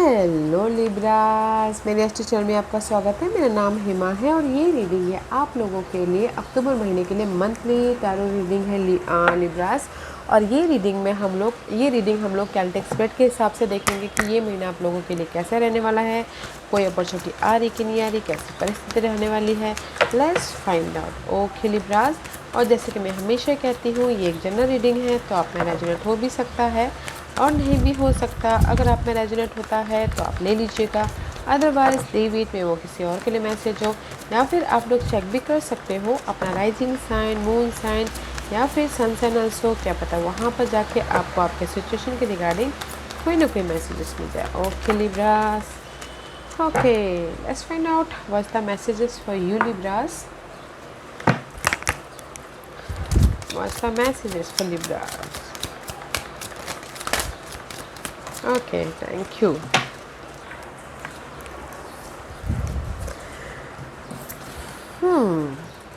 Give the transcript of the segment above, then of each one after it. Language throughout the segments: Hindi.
हेलो लिब्रास, मेरे एस्ट्रो चैनल में आपका स्वागत है। मेरा नाम हिमा है और ये रीडिंग है आप लोगों के लिए अक्टूबर महीने के लिए मंथली टैरो रीडिंग है लिब्रास। और ये रीडिंग हम लोग कैल्टिक स्प्रेड के हिसाब से देखेंगे कि ये महीना आप लोगों के लिए कैसा रहने वाला है, कोई अपॉर्चुनिटी आ रही कि नहीं आ रही, कैसी परिस्थिति रहने वाली है। Let's find out. Okay Libras, और जैसे कि मैं हमेशा कहती हूँ, ये एक जनरल रीडिंग है तो आप में रेजोनेट हो भी सकता है और नहीं भी हो सकता। अगर आप में रेजोनेट होता है तो आप ले लीजिएगा, अदरवाइज लीव इट में, वो किसी और के लिए मैसेज हो। या फिर आप लोग चेक भी कर सकते हो अपना राइजिंग साइन, मून साइन या फिर सन साइन ऑल्सो, क्या पता वहाँ पर जाके आपको आपके सिचुएशन के रिगार्डिंग कोई ना कोई मैसेजेस मिल जाए। Okay Libras, okay let's find out what's the messages for you Libras. What's the messages for Libras? Okay, thank you.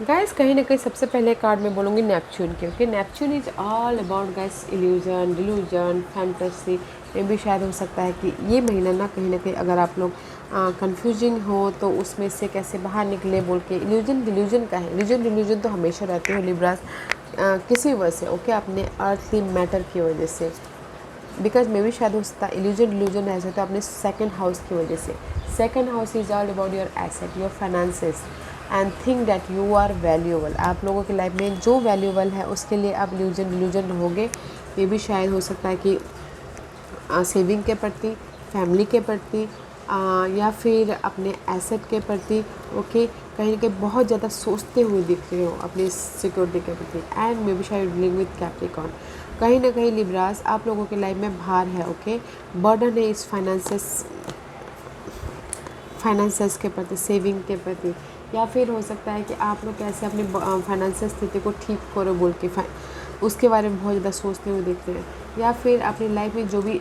Guys, कहीं ना कहीं सबसे पहले कार्ड में बोलूँगी नेपच्यून के। Okay, Neptune is all about guys illusion, delusion, fantasy. में भी शायद हो सकता है कि ये महीना ना कहीं अगर आप लोग कंफ्यूजिंग हो तो उसमें से कैसे बाहर निकले बोल के। इल्यूजन डिल्यूजन का है, इल्यूजन डिल्यूजन तो हमेशा रहते हो लिब्रास, किसी वजह से। ओके, अपने अर्थली मैटर की वजह से, बिकॉज मे भी शायद हो सकता है इल्यूजन डिल्यूजन ऐसा होता है अपने सेकंड हाउस की वजह से। Second house is all about your asset, your finances and think that you are valuable. आप लोगों की लाइफ में जो वैल्यूएबल है उसके लिए आप इल्यूजन डिल्यूजन रहोगे। ये भी शायद हो सकता है कि सेविंग के प्रति, फैमिली के प्रति, या फिर अपने एसेट के प्रति। ओके, कहीं ना कहीं बहुत ज़्यादा सोचते हुए दिख रहे हो अपनी सिक्योरिटी के प्रति। एंड मे बी शायद डीलिंग विद कैप्रिकॉर्न। कहीं ना कहीं लिब्रास आप लोगों की लाइफ में भार है। ओके, बर्डन है इस फाइनेंसेस के प्रति, सेविंग के प्रति। या फिर हो सकता है कि आप लोग कैसे अपनी फाइनेंशियल स्थिति को ठीक करो बोल के उसके बारे में बहुत ज़्यादा सोचते हुए देखते हैं। या फिर अपनी लाइफ में जो भी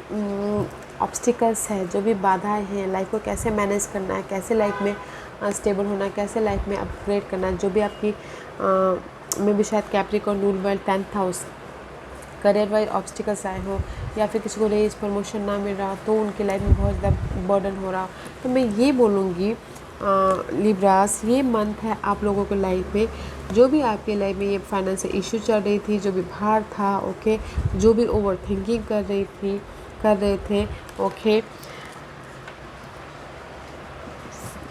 ऑब्स्टिकल्स है, जो भी बाधाएं हैं, लाइफ को कैसे मैनेज करना है, कैसे लाइफ में स्टेबल होना है, कैसे लाइफ में अपग्रेड करना है, जो भी आपकी में भी शायद Capricorn, rule world 10th house, career wise obstacles आए हो, या फिर किसी को रेज प्रमोशन ना मिल रहा तो उनकी लाइफ में बहुत ज़्यादा बर्डन हो रहा। तो मैं ये बोलूँगी लिब्रास, ये मंथ है आप लोगों के लाइफ में, जो भी आपके लाइफ में ये फाइनेंशियल इश्यू चल रही थी, जो भी भार था, ओके, जो भी ओवर थिंकिंग कर रहे थे, ओके,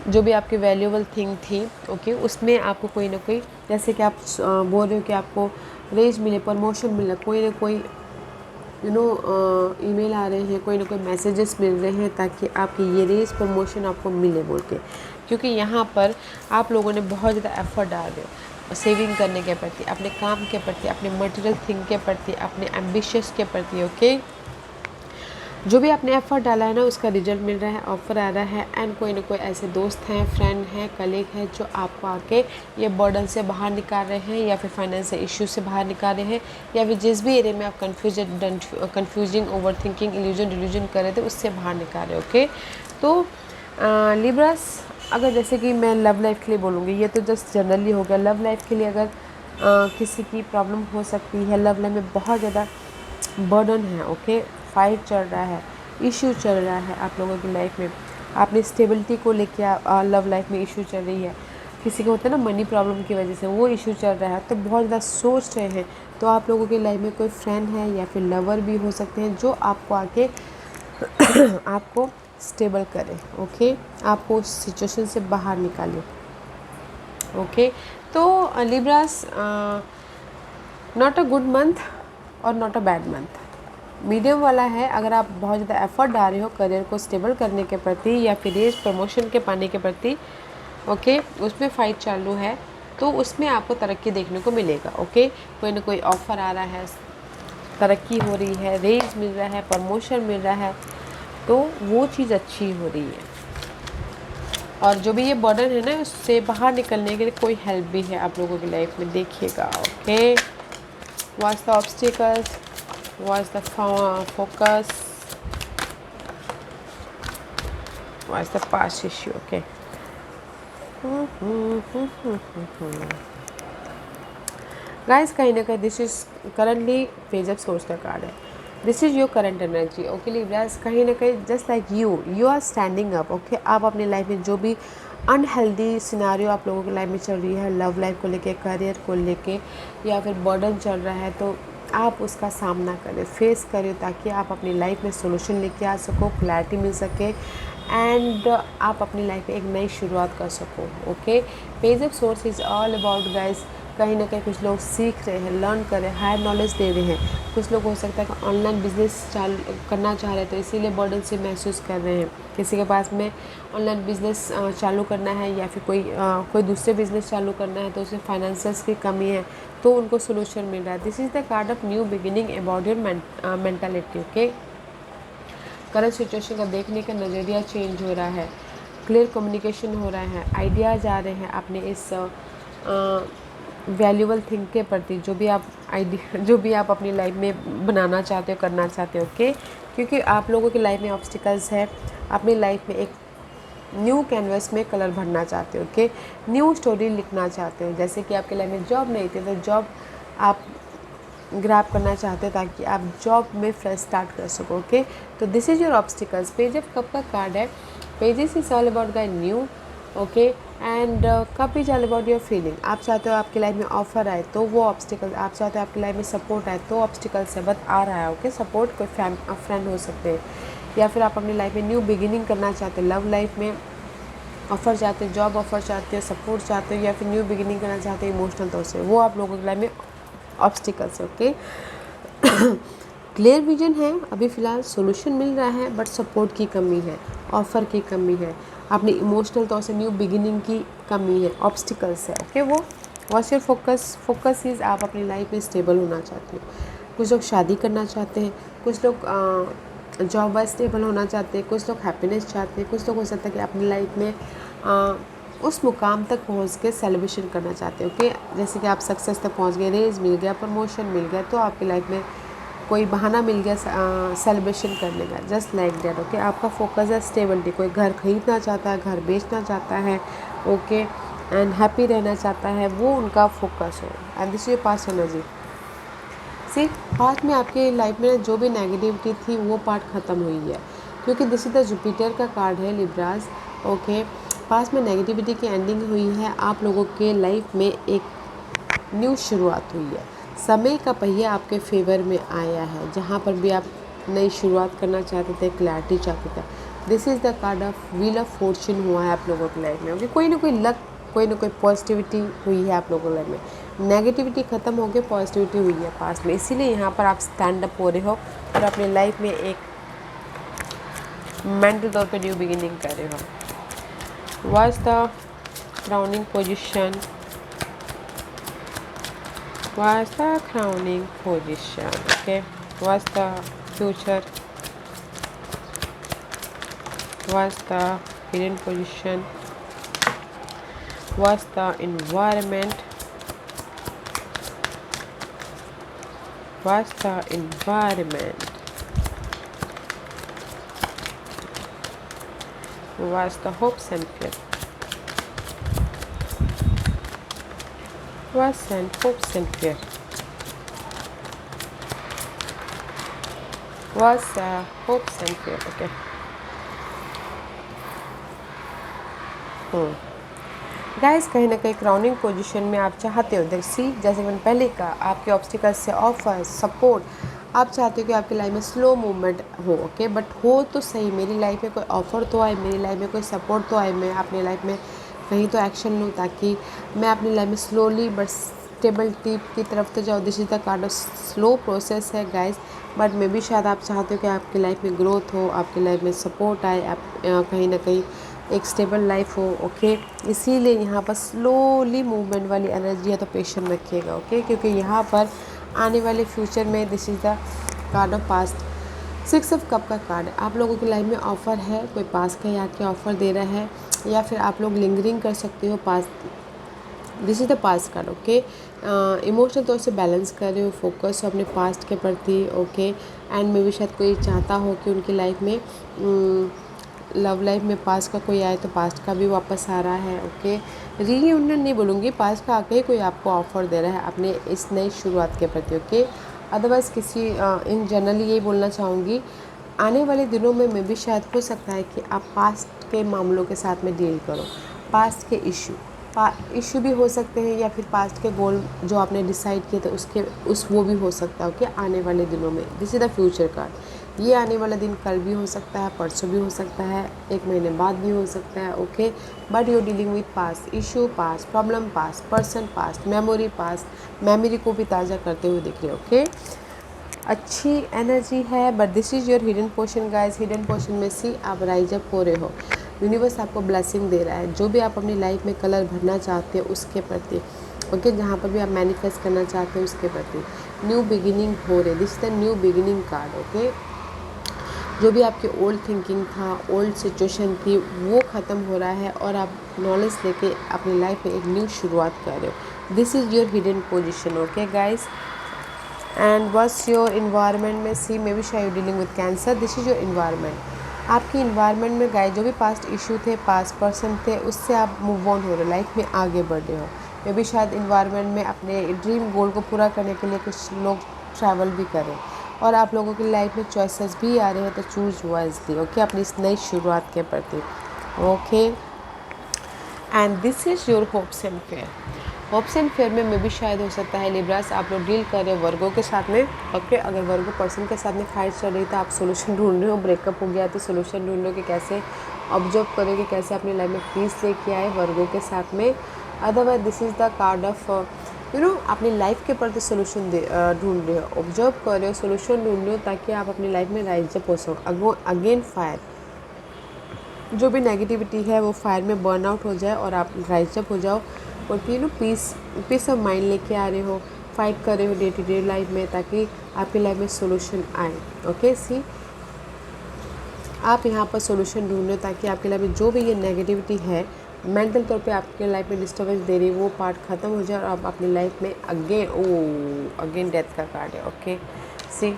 जो भी आपकी वैल्यूएबल थिंग थी, ओके, उसमें आपको कोई ना कोई, जैसे कि आप बोल रहे हो कि आपको रेज मिले, प्रमोशन मिले, कोई ना कोई ईमेल आ रहे हैं, कोई ना कोई मैसेजेस मिल रहे हैं ताकि आपकी ये रेज प्रमोशन आपको मिले बोल के। क्योंकि यहाँ पर आप लोगों ने बहुत ज़्यादा एफर्ट डाल रहे हो सेविंग करने के प्रति, अपने काम के प्रति, अपने मटेरियल थिंग के प्रति, अपने एम्बिशियस के प्रति। ओके, जो भी आपने एफर्ट डाला है ना उसका रिजल्ट मिल रहा है, ऑफर आ रहा है। एंड कोई ना कोई ऐसे दोस्त हैं, फ्रेंड हैं, कलीग हैं जो आपको आके ये बर्डन से बाहर निकाल रहे हैं, या फिर फाइनेंशियल इश्यू से बाहर निकाल रहे हैं, या फिर जिस भी एरिया में आप confusing, over thinking, illusion delusion कर रहे थे उससे बाहर निकाल रहे। ओके, तो लिब्रास, अगर जैसे कि मैं लव लाइफ के लिए बोलूँगी, ये तो जस्ट जनरली हो गया। लव लाइफ के लिए अगर किसी की प्रॉब्लम हो सकती है, लव लाइफ में बहुत ज़्यादा बर्डन है, ओके, फाइट चल रहा है, इश्यू चल रहा है आप लोगों की लाइफ में, आपने स्टेबिलिटी को लेके लव लाइफ में इश्यू चल रही है, किसी को होता है ना मनी प्रॉब्लम की वजह से वो इश्यू चल रहा है, तो बहुत ज़्यादा सोच रहे हैं। तो आप लोगों की लाइफ में कोई फ्रेंड है या फिर लवर भी हो सकते हैं जो आपको आके आपको स्टेबल करे, ओके, आपको उस सिचुएशन से बाहर निकाले। ओके, तो Libras, not a good month और not a bad month, medium वाला है। अगर आप बहुत ज़्यादा एफर्ट डाल रहे हो करियर को स्टेबल करने के प्रति या फिर रेज प्रमोशन के पाने के प्रति, ओके, उसमें फ़ाइट चालू है तो उसमें आपको तरक्की देखने को मिलेगा। ओके, कोई ना कोई ऑफ़र आ रहा है, तरक्की हो रही है, रेज मिल रहा है, प्रमोशन मिल रहा है, तो वो चीज़ अच्छी हो रही है। और जो भी ये बर्डन है ना उससे बाहर निकलने के लिए कोई हेल्प भी है आप लोगों की लाइफ में, देखिएगा। Okay, what's the obstacles, what's the focus, what's the past issue? Okay. Guys, कहीं ना कहीं this is currently page of swords का कार्ड है। This is your current energy. Okay Libras, कहीं ना कहीं just like you are standing up. Okay, आप अपनी लाइफ में जो भी अनहेल्दी सिनारियो आप लोगों की लाइफ में चल रही है, लव लाइफ को लेके, करियर को लेके, या फिर बर्डन चल रहा है, तो आप उसका सामना करें, फेस करें, ताकि आप अपनी लाइफ में सोल्यूशन लेके आ सको, क्लैरिटी मिल सके, एंड आप अपनी लाइफ में एक नई शुरुआत कर सको। Okay, page of source is all about guys, कहीं ना कहीं कुछ लोग सीख रहे हैं, लर्न कर रहे हैं, हायर नॉलेज ले रहे हैं। कुछ लोग हो सकता है कि ऑनलाइन बिजनेस चालू करना चाह रहे हैं, तो इसीलिए बर्डन से महसूस कर रहे हैं। किसी के पास में ऑनलाइन बिजनेस चालू करना है, या फिर कोई दूसरे बिजनेस चालू करना है, तो उसमें फाइनेंशियल्स की कमी है, तो उनको सोल्यूशन मिल रहा है। This is the card of new beginning about your mentality. Okay, current situation का देखने का नज़रिया चेंज हो रहा है, क्लियर कम्युनिकेशन हो रहा है, आइडियाज़ आ रहे हैं अपने इस वैल्यूबल थिंग के प्रति, जो भी आप अपनी लाइफ में बनाना चाहते हो, करना चाहते हो। ओके, क्योंकि आप लोगों की लाइफ में ऑब्स्टिकल्स है, अपनी लाइफ में एक न्यू कैनवस में कलर भरना चाहते हो। ओके, न्यू स्टोरी लिखना चाहते हो। जैसे कि आपके लाइफ में जॉब नहीं थी, तो जॉब आप ग्रैब करना चाहते हो, ताकि आप जॉब में फ्रेश स्टार्ट कर सको। ओके, तो this is your obstacles. Page of cup का कार्ड है, pages is all about the new. Okay, and cup is all about your feeling. आप चाहते हो आपकी लाइफ में ऑफर आए, तो वो ऑब्स्टिकल, आप चाहते हो आपकी लाइफ में सपोर्ट आए, तो ऑब्स्टिकल्स है, बट आ रहा है। ओके, सपोर्ट कोई फ्रेंड हो सकते हैं, या फिर आप अपनी लाइफ में न्यू बिगिनिंग करना चाहते हो, लव लाइफ में ऑफ़र चाहते हो, जॉब ऑफ़र चाहते हो, सपोर्ट चाहते हो, या फिर न्यू बिगिनिंग करना चाहते हो इमोशनल तौर से, वो आप लोगों की लाइफ में ऑब्स्टिकल्स है। ओके, क्लियर विजन है, अभी फ़िलहाल सोल्यूशन मिल रहा है, बट सपोर्ट की कमी है, ऑफ़र की कमी है, अपनी इमोशनल तौर से न्यू बिगिनिंग की कमी है, ऑब्स्टिकल्स है। ओके, वो वॉट्स योर फोकस इज़, आप अपनी लाइफ में स्टेबल होना चाहते हो। कुछ लोग शादी करना चाहते हैं, कुछ लोग जॉब वाइज स्टेबल होना चाहते हैं, कुछ लोग हैप्पीनेस चाहते हैं, कुछ लोग हो सकता है कि अपनी लाइफ में उस मुकाम तक पहुंच के सेलिब्रेशन करना चाहते हो। कि जैसे कि आप सक्सेस तक पहुंच गए, रेज मिल गया, प्रमोशन मिल गया, तो आपकी लाइफ में कोई बहाना मिल गया सेलिब्रेशन करने का, जस्ट लाइक दैट। ओके, आपका फोकस है स्टेबिलिटी। कोई घर खरीदना चाहता है, घर बेचना चाहता है, ओके, एंड हैप्पी रहना चाहता है, वो उनका फोकस हो। And this your past energy. See, past में आपके लाइफ में जो भी नेगेटिविटी थी, वो पार्ट ख़त्म हुई है, क्योंकि दिस इज द जुपिटर का कार्ड है लिब्रास। ओके, पास्ट में नेगेटिविटी की एंडिंग हुई है, आप लोगों के लाइफ में एक न्यू शुरुआत हुई है, समय का पहिया आपके फेवर में आया है, जहाँ पर भी आप नई शुरुआत करना चाहते थे, क्लैरिटी चाहते थे। This is the card of wheel of Fortune हुआ है आप लोगों की लाइफ में। ओके, कोई ना कोई लक, कोई ना कोई पॉजिटिविटी हुई है आप लोगों की लाइफ में, नेगेटिविटी ख़त्म हो गई, पॉजिटिविटी हुई है पास में, इसीलिए यहाँ पर आप स्टैंड अप हो रहे हो और अपनी लाइफ में एक मेंटल तौर पे न्यू बिगिनिंग कर रहे हो। What's the crowning position, what's the crowning position. Okay, what's the future, what's the hidden position, what's the environment, what's the environment, what's the hopes and fear, what's and hopes and fear, what's hopes and fear। okay, guys, कहीं ना कहीं क्राउनिंग पोजीशन में आप चाहते हो, जैसे मैंने पहले कहा, आपके ऑब्स्टिकल्स से ऑफर, सपोर्ट, आप चाहते हो कि आपकी लाइफ में स्लो मूवमेंट हो। ओके, बट हो तो सही, मेरी लाइफ में कोई ऑफ़र तो आए, मेरी लाइफ में कोई सपोर्ट तो आए, मैं अपनी लाइफ में कहीं तो एक्शन लूँ, ताकि मैं अपनी लाइफ में स्लोली बट स्टेबिलिटी की तरफ तो जाओ। This is the card of slow process है गाइस, बट मे भी शायद आप चाहते हो कि आपकी लाइफ में ग्रोथ हो, आपकी लाइफ में सपोर्ट आए, आप कहीं ना कहीं एक स्टेबल लाइफ हो। ओके, इसीलिए यहाँ पर स्लोली मूवमेंट वाली एनर्जी है, तो पेशेंट रखिएगा। ओके, क्योंकि यहाँ पर आने वाले फ्यूचर में this is the card of past, 6 of cup का कार्ड है। आप लोगों की लाइफ में ऑफ़र है, कोई पास का आके ऑफ़र दे रहा है, या फिर आप लोग लिंगरिंग कर सकते हो पास। This is the past card. Okay, emotional तौर से बैलेंस कर रहे हो, फोकस हो अपने पास्ट के प्रति। ओके, एंड मे भी शायद कोई चाहता हो कि उनकी लाइफ में लव लाइफ में पास्ट का कोई आए, तो पास्ट का भी वापस आ रहा है। ओके, रीयूनियन नहीं बोलूँगी, पास्ट का आके ही कोई आपको ऑफ़र दे रहा है अपने इस नई शुरुआत के प्रति। ओके, अदरवाइज़ किसी इन जनरली यही बोलना चाहूँगी, आने वाले दिनों में भी शायद हो सकता है कि आप पास्ट के मामलों के साथ में डील करो, पास्ट के इशू भी हो सकते हैं, या फिर पास्ट के गोल जो आपने डिसाइड किए थे उसके वो भी हो सकता है। ओके, आने वाले दिनों में this is the future card. ये आने वाला दिन कल भी हो सकता है, परसों भी हो सकता है, 1 महीने बाद भी हो सकता है। Okay, but you dealing with past issue, past problem, past person, past memory को भी ताज़ा करते हुए दिख रहे हो। ओके, अच्छी एनर्जी है, but this is your hidden portion guys. Hidden portion में सी आप राइज अप हो रहे हो, यूनिवर्स आपको ब्लेसिंग दे रहा है। जो भी आप अपनी लाइफ में कलर भरना चाहते हो उसके प्रति, ओके, जहाँ पर भी आप मैनिफेस्ट करना चाहते हो उसके प्रति न्यू बिगिनिंग हो रहे। This is the new beginning card. Okay, जो भी आपकी ओल्ड थिंकिंग था, ओल्ड सिचुएशन थी, वो ख़त्म हो रहा है और आप नॉलेज लेके अपनी लाइफ में एक न्यू शुरुआत कर रहे हो। This is your hidden position. Okay guys, and what's your environment में सी मे बी शायद dealing with cancer. This is your environment. आपकी इन्वायरमेंट में गाइस जो भी पास्ट इशू थे, पास्ट पर्सन थे, उससे आप मूव ऑन हो रहे हो, लाइफ में आगे बढ़ रहे हो। मे बी शायद इन्वायरमेंट में अपने ड्रीम गोल को पूरा करने के लिए कुछ लोग ट्रैवल भी करें, और आप लोगों की लाइफ में चॉइसेस भी आ रहे हैं, तो चूज़ वाइजली। ओके, अपनी इस नई शुरुआत के प्रति। Okay, and this is your hopes and fair. Hopes and fair में भी शायद हो सकता है लिब्रास आप लोग डील कर रहे हो वर्गों के साथ में। ओके, अगर वर्गो पर्सन के साथ में फाइट चल रही तो आप सोल्यूशन ढूंढ रहे हो, ब्रेकअप हो गया तो सोल्यूशन ढूंढ रहे हो कि कैसे ऑब्जर्व करो कि कैसे अपनी लाइफ में पीस लेके आए वर्गों के साथ में। Otherwise this is the card of अपनी लाइफ के प्रति सोल्यूशन ढूंढ रहे हो, ऑब्जर्व कर रहे हो, सोल्यूशन ढूंढ रहे हो, ताकि आप अपनी लाइफ में राइज अप हो सको। अगेन फायर, जो भी नेगेटिविटी है वो फायर में बर्न आउट हो जाए और आप राइज अप हो जाओ, और पीस ऑफ माइंड लेके आ रहे हो, फाइट कर रहे हो डे टू डे लाइफ में, ताकि आपकी लाइफ में सोल्यूशन आए। ओके, सी आप यहाँ पर सोल्यूशन ढूंढ रहे हो ताकि आपकी लाइफ में जो भी ये नेगेटिविटी है, मेंटल तौर पे आपके लाइफ में डिस्टर्बेंस दे रही है, वो पार्ट ख़त्म हो जाए और आप अपनी लाइफ में अगेन डेथ का कार्ड है। ओके, सी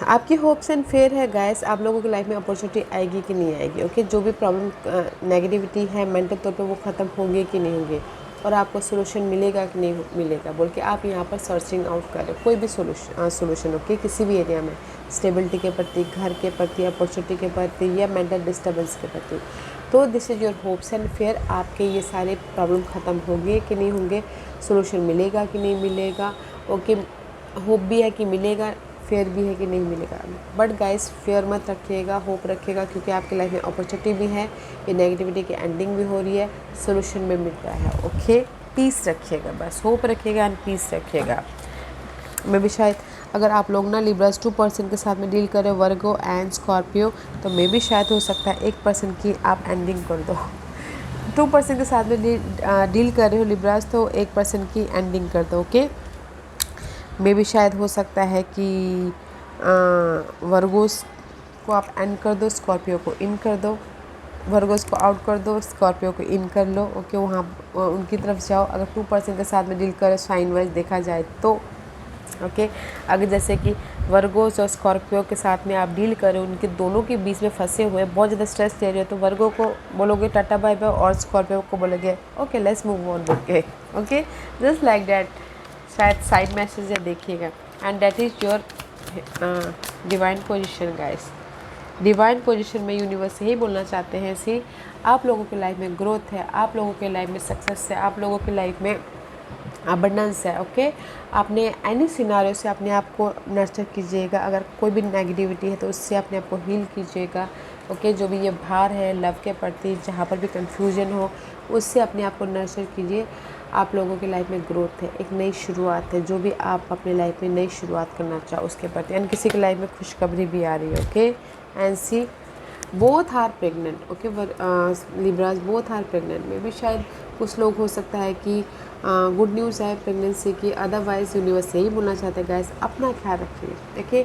आपकी होप्स एंड फेयर है गाइस, आप लोगों की लाइफ में अपॉर्चुनिटी आएगी कि नहीं आएगी। ओके, जो भी प्रॉब्लम नेगेटिविटी है मेंटल तौर पे वो ख़त्म होंगे कि नहीं होंगे, और आपको सोल्यूशन मिलेगा कि नहीं मिलेगा बोल के आप यहाँ पर सर्चिंग आउट कर रहे हो कोई भी सोल्यूशन। ओके, किसी भी एरिया में, स्टेबिलिटी के प्रति, घर के प्रति, अपॉर्चुनिटी के प्रति, या मेंटल डिस्टर्बेंस के प्रति। तो this is your hopes and fair. आपके ये सारे प्रॉब्लम ख़त्म होंगे कि नहीं होंगे, सोल्यूशन मिलेगा कि नहीं मिलेगा। ओके, होप भी है कि मिलेगा, फेयर भी है कि नहीं मिलेगा। बट गाइस, फेयर मत रखिएगा, होप रखिएगा, क्योंकि आपकी लाइफ में अपॉर्चुनिटी भी है, ये नेगेटिविटी की एंडिंग भी हो रही है, सोल्यूशन भी मिल रहा है। ओके, पीस रखिएगा, बस होप रखिएगा एंड पीस रखिएगा। मैं भी शायद अगर आप लोग ना लिब्रास 2% के साथ में डील करें, वर्गो एंड स्कॉर्पियो, तो मे भी शायद हो सकता है 1% की आप एंडिंग कर दो। 2% के साथ में डील कर रहे हो लिब्रास, तो 1% की एंडिंग कर दो। ओके, मे भी शायद हो सकता है कि वर्गोस को आप एंड कर दो, स्कॉर्पियो को इन कर दो, वर्गोस को आउट कर दो, स्कॉर्पियो को इन कर लो। ओके, वहाँ उनकी तरफ जाओ। अगर 2% के साथ में डील करो साइन वाइज देखा जाए तो। ओके, अगर जैसे कि वर्गोस और स्कॉर्पियो के साथ में आप डील करें, उनके दोनों के बीच में फंसे हुए बहुत ज़्यादा स्ट्रेस ले रहे हो, तो वर्गो को बोलोगे टाटा बाय बाय, और स्कॉर्पियो को बोलोगे ओके लेट्स मूव ऑन बोल के। Okay, just like that. शायद साइड मैसेज है, देखिएगा। And that is your divine position guys. Divine position में यूनिवर्स यही बोलना चाहते हैं, सी आप लोगों की लाइफ में ग्रोथ है, आप लोगों की लाइफ में सक्सेस है, आप लोगों की लाइफ में अबंडेंस है। ओके, आपने एनी सिनारियो से अपने आप को नर्चर कीजिएगा। अगर कोई भी नेगेटिविटी है तो उससे अपने आप को हील कीजिएगा। ओके, जो भी ये भार है लव के प्रति, जहाँ पर भी कंफ्यूजन हो, उससे अपने आप को नर्चर कीजिए। आप लोगों की लाइफ में ग्रोथ है, एक नई शुरुआत है, जो भी आप अपनी लाइफ में नई शुरुआत करना चाहो उसके प्रति। एंड किसी की लाइफ में खुशखबरी भी आ रही है। Okay, and see both are pregnant. Okay, Libras both are pregnant में भी शायद कुछ लोग हो सकता है कि गुड न्यूज़ है प्रेगनेंसी की। अदरवाइज यूनिवर्स यही बोलना चाहते हैं गाइस, अपना ख्याल रखिए। Okay,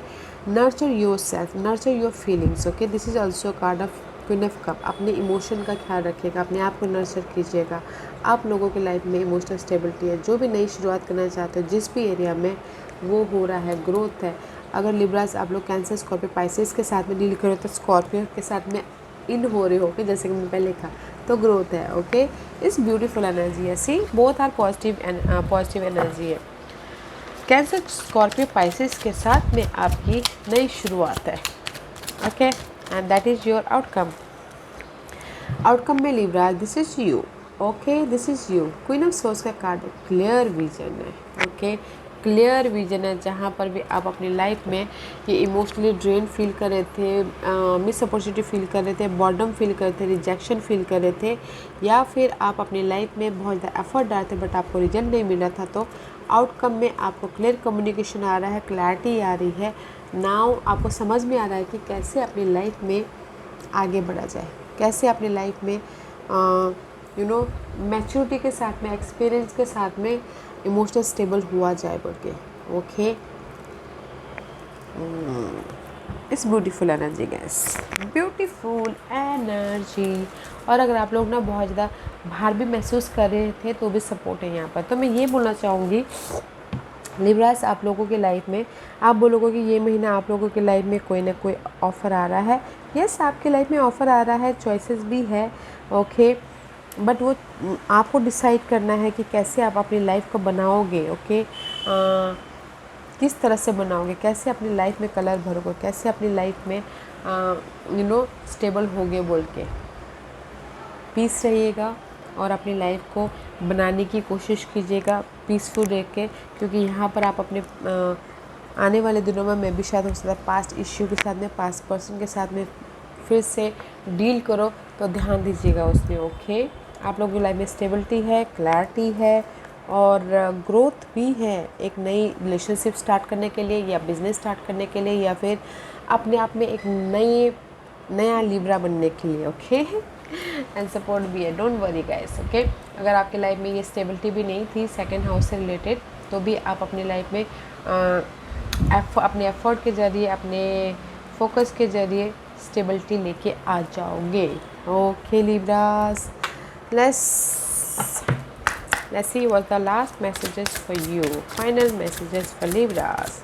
nurture your self, nurture your feelings. Okay, this is also card of queen of cup. अपने इमोशन का ख्याल रखिएगा, अपने आप को नर्चर कीजिएगा। आप लोगों की लाइफ में इमोशनल स्टेबिलिटी है, जो भी नई शुरुआत करना चाहते हो जिस भी एरिया में, वो हो रहा है, ग्रोथ है। अगर लिब्रास आप लोग कैंसर, स्कॉर्पियो, पाइसेस के साथ में डील करो, तो स्कॉर्पियो के साथ में इन हो रहे हो, ओके, जैसे कि मैंने पहले लिखा, तो ग्रोथ है, ओके। इस ब्यूटीफुल एनर्जी है, see both are positive energy है। कैंसर, स्कॉर्पियो, पाइसेस के साथ में आपकी नई शुरुआत है, okay, and that is your outcome. Outcome में Libra, this is you, okay, this is you. Queen of swords का कार्ड क्लियर विजन है, ओके, क्लियर विजन है। जहाँ पर भी आप अपनी लाइफ में ये इमोशनली ड्रेन फील कर रहे थे, मिस अपॉर्चुनिटी फील कर रहे थे, बॉर्डम फील कर रहे थे, रिजेक्शन फील कर रहे थे, या फिर आप अपनी लाइफ में बहुत ज़्यादा एफर्ट डालते बट आपको रिजल्ट नहीं मिल रहा था, तो आउटकम में आपको क्लियर कम्युनिकेशन आ रहा है, क्लैरिटी आ रही है। नाउ आपको समझ में आ रहा है कि कैसे अपनी लाइफ में आगे बढ़ा जाए, कैसे अपनी लाइफ में मैच्योरिटी के साथ में, एक्सपीरियंस के साथ में इमोशनल स्टेबल हुआ जाए बोल के, okay. It's beautiful energy gas, beautiful energy. और अगर आप लोग ना बहुत ज़्यादा बाहर भी महसूस कर रहे थे तो भी सपोर्ट है यहाँ पर। तो मैं ये बोलना चाहूँगी लिब्रास, आप लोगों की लाइफ में, आप बोलोगे कि ये महीना आप लोगों की लाइफ में कोई ना कोई ऑफ़र आ रहा है। यस, आपकी लाइफ में ऑफ़र आ रहा है, चॉइसेस भी है, ओके, बट वो आपको डिसाइड करना है कि कैसे आप अपनी लाइफ को बनाओगे, ओके, किस तरह से बनाओगे, कैसे अपनी लाइफ में कलर भरोगे, कैसे अपनी लाइफ में स्टेबल होगे बोल के। पीस रहिएगा और अपनी लाइफ को बनाने की कोशिश कीजिएगा पीसफुल रह के, क्योंकि यहाँ पर आप अपने आने वाले दिनों में मैं भी शायद हो सकता है पास्ट इश्यू के साथ में, पास्ट पर्सन के साथ में फिर से डील करो, तो ध्यान दीजिएगा उसमें, ओके। आप लोगों की लाइफ में स्टेबिलिटी है, क्लैरिटी है और ग्रोथ भी है, एक नई रिलेशनशिप स्टार्ट करने के लिए या बिज़नेस स्टार्ट करने के लिए, या फिर अपने आप में एक नया लिब्रा बनने के लिए, ओके। एंड सपोर्ट भी है, डोंट वरी गाइस, ओके। अगर आपकी लाइफ में ये स्टेबिलिटी भी नहीं थी सेकंड हाउस से रिलेटेड, तो भी आप अपनी लाइफ में अपने एफर्ट के ज़रिए, अपने फोकस के ज़रिए स्टेबिलिटी लेके आ जाओगे, okay Libras. Let's see what the last messages for you, final messages for Libras,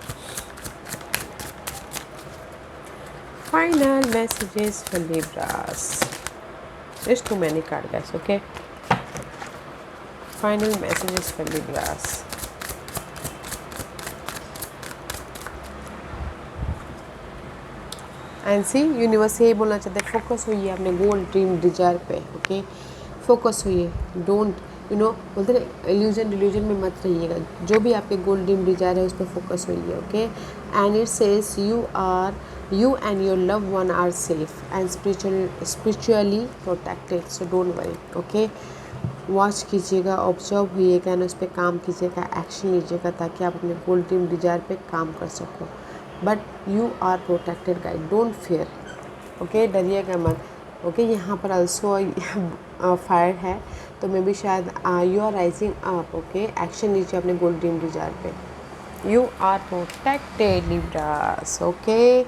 final messages for Libras. There's too many cards guys, okay. Final messages for Libras. And see universe यही बोलना चाहते हैं, फोकस होइए अपने गोल, ड्रीम, डिजायर पे, ओके। फोकस होइए, डोंट बोलते ना इल्यूजन डिल्यूजन में मत रहिएगा, जो भी आपके गोल, ड्रीम, डिजायर है उस पर फोकस होइए, okay. And it says you and your love one are safe and spiritually protected, so don't worry, okay. Watch कीजिएगा, ऑब्जर्व होइएगा एंड उस पर काम कीजिएगा, एक्शन लीजिएगा, ताकि आप अपने गोल, ड्रीम, डिजायर पे काम कर सको। But you are protected guide, don't fear, okay, डरिएगा मत, ओके। यहाँ पर ऑल्सो फायर है, तो मे भी शायद you are rising up, okay. Action लीजिए अपने गोल, ड्रीम, डिजायर पे। You are protected Libras, okay.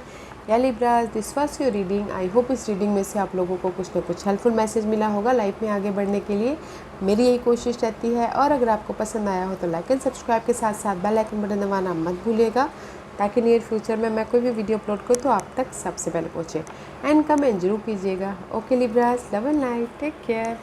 या Libras, this was your reading. I hope इस रीडिंग में से आप लोगों को कुछ ना कुछ हेल्पफुल मैसेज मिला होगा लाइफ में आगे बढ़ने के लिए। मेरी यही कोशिश रहती है, और अगर आपको पसंद आया हो तो लाइक एंड सब्सक्राइब के साथ साथ बेल आइकन बटन दबाना मत भूलिएगा, ताकि नियर फ्यूचर में मैं कोई भी वीडियो अपलोड करूँ तो आप तक सबसे पहले पहुँचे। एंड कमेंट जरूर कीजिएगा, okay Libras, love and light, take care.